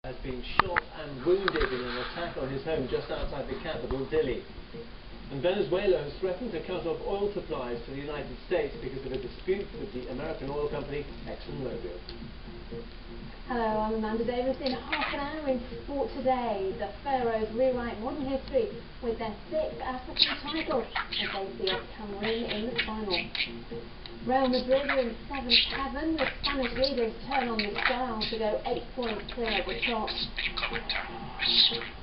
has been shot and wounded in an attack on his home just outside the capital, Dili. And Venezuela has threatened to cut off oil supplies to the United States because of a dispute with the American oil company ExxonMobil. Hello, I'm Amanda Davis. In half an hour in Sport Today, the Pharaohs rewrite modern history with their 6th African title as they see off Cameroon in the final. Real Madrid are in 7th heaven. The Spanish leaders turn on the dial to go 8 points clear at the top.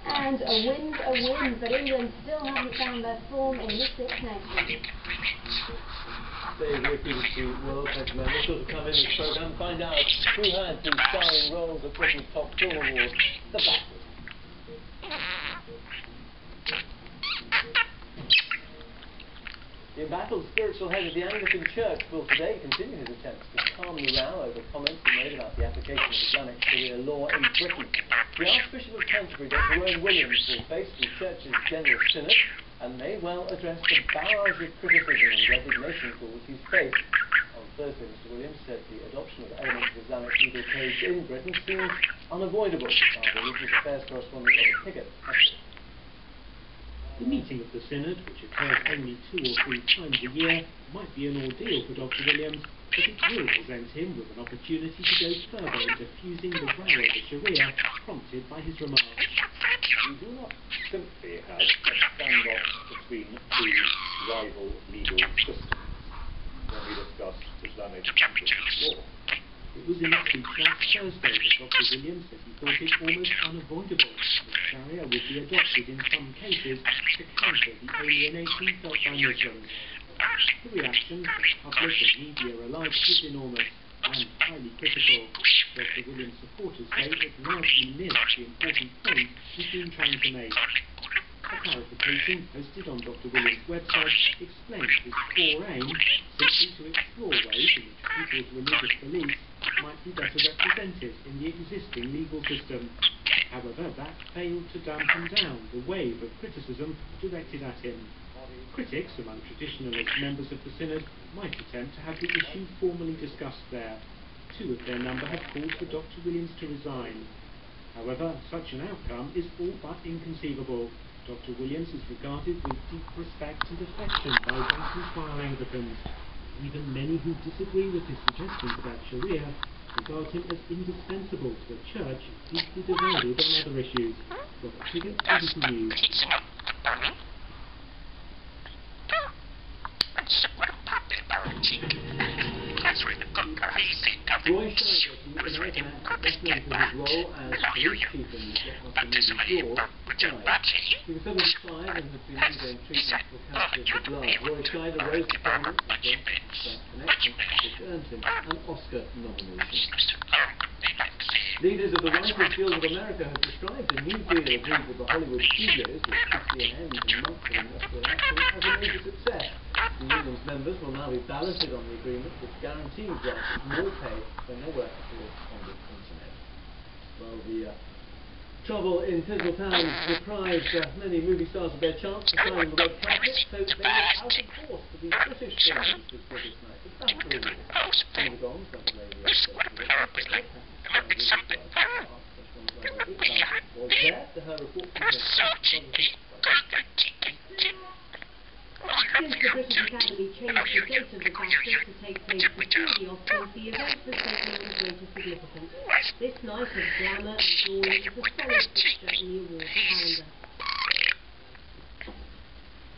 And a win, but England still haven't found their form in the Six Nations. Stay with BBC World Test members. Still to come in this programme, find out who had the starring roles at Britain's top film award, The Battle. The embattled spiritual head of the Anglican Church will today continue his attempts to calm the row over comments he made about the application of Islamic Sharia law in Britain. The Archbishop of Canterbury, Dr. Owen Williams, will face the Church's General Synod and may well address the barrage of criticism and resignation calls he's faced. On Thursday, Mr. Williams said the adoption of elements of Islamic legal codes in Britain seems unavoidable. Our religious affairs correspondent Robert Piggott has it. The meeting of the Synod, which occurs only 2 or 3 times a year, might be an ordeal for Dr. Williams, but it will present him with an opportunity to go further in diffusing the row over Sharia prompted by his remarks. We do not simply have a standoff between two rival legal systems when we discuss Islamic law. It was in a speech last Thursday that Dr. Williams said he thought it almost unavoidable that Sharia would be adopted in some cases to counter the alienation felt by Muslims. The reaction from public and media alike was enormous and highly critical. Dr. Williams' supporters say it largely missed the important point he's been trying to make. A clarification posted on Dr. Williams' website explains his core aim simply to explore ways in which people's religious beliefs might be better represented in the existing legal system. However, that failed to dampen down the wave of criticism directed at him. Critics among traditionalist members of the Synod might attempt to have the issue formally discussed there. 2 of their number have called for Dr. Williams to resign. However, such an outcome is all but inconceivable. Dr. Williams is regarded with deep respect and affection by rank-and-file Anglicans. Even many who disagree with his suggestions about Sharia regard him as indispensable to a church deeply divided on other issues. Robert Piggott, BBC News. Roy Scheider, the American actor best known for his role as police chief in the blockbuster movie Jaws, died. He was 75 and had been undergoing treatment for cancer of the blood. Roy Scheider rose to prominence in That Connection, which earned him an Oscar nomination. Leaders of the Writers Guild of America have described the new deal agreed with the Hollywood studios, which puts the end in monthly industrial action, as a major success. The union's members will now be balloted on the agreement, which guarantees writers more pay when they work towards on the internet. Well, the trouble in Tisdale Town deprived many movie stars of their chance to shine on the red carpet, so they were out of force for the British films this British night. The BAFTA Awards. Some of the gongs, like the lady was there to her report Since the British Academy changed the date of the BAFTA to take place before the Oscars, the event has taken on greater significance. This night of glamour and glory is a solid fixture in the awards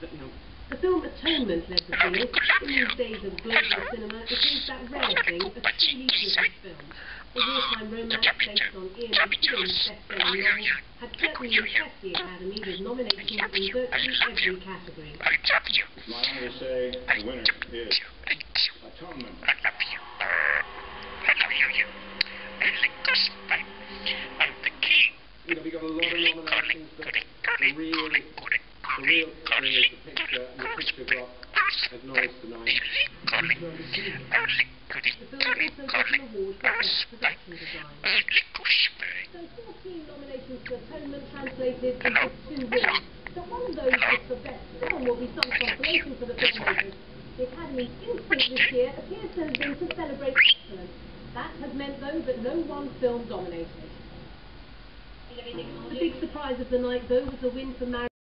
calendar. The film Atonement led the field. In these days of global cinema, it is that rare thing, a truly British film. The wartime romance based on Ian McEwan's best-selling novel had certainly impressed the Academy with nominations in virtually every category. My honor to say the winner is Atonement. You know, we got a lot of nominations, but the real thing is the picture, and the picture got acknowledged tonight. The film also got an award for Best Production Design. So 14 nominations for Atonement translated into 2 wins. So one of those was for Best Film will be some consolation for the filmmakers. The Academy's instinct this year appears to have been to celebrate excellence. That has meant, though, that no one film dominated. The big surprise of the night, though, was the win for Mary.